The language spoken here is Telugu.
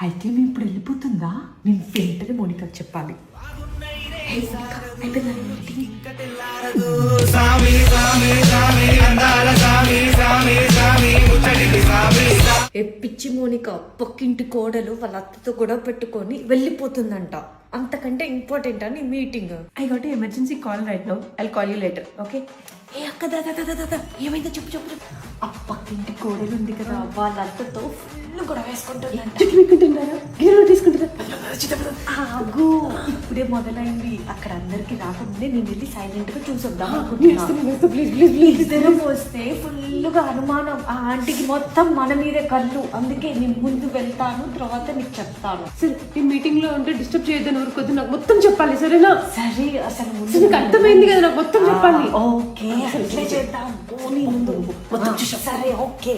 అయితే మేము ఇప్పుడు వెళ్ళిపోతుందా? నేను వెంటనే మోనికాకి చెప్పాలి. పిచ్చి మోనిక పక్కింటి కోడలు వాళ్ళ అత్తతో గొడవ పెట్టుకొని వెళ్ళిపోతుందంట. అంతకంటే ఇంపార్టెంట్ అని meeting. I got emergency call right now. I'll call you later. Okay? ఏ అక్క దాదా ఏమైందో చెప్పు. ఆ పక్కింటి కోడలు ఉంది కదా, వాళ్ళ అత్తతో ఫుల్ గొడవ వేసుకుంటుందంట. ఆగు, ఇప్పుడే మొదలైంది. అక్కడ అందరికి రాకముందే నేను వెళ్ళి సైలెంట్ గా చూసొద్దాం అనుకుంటున్నా. వస్తే ఫుల్ గా అనుమానం. ఆ ఆంటీకి మొత్తం మన మీదే కళ్ళు. అందుకే నేను ముందు వెళ్తాను, తర్వాత నీకు చెప్తాను. సరే, ఈ మీటింగ్ లో ఉంటే డిస్టర్బ్ చేయొద్దని ఊరుకోద్దు. నాకు మొత్తం చెప్పాలి, సరేనా? సరే, అసలు నీకు అర్థమైంది కదా, నాకు మొత్తం చెప్పాలి. ఓకే, అట్లే చేద్దాం. ముందు మొత్తం. సరే, ఓకే.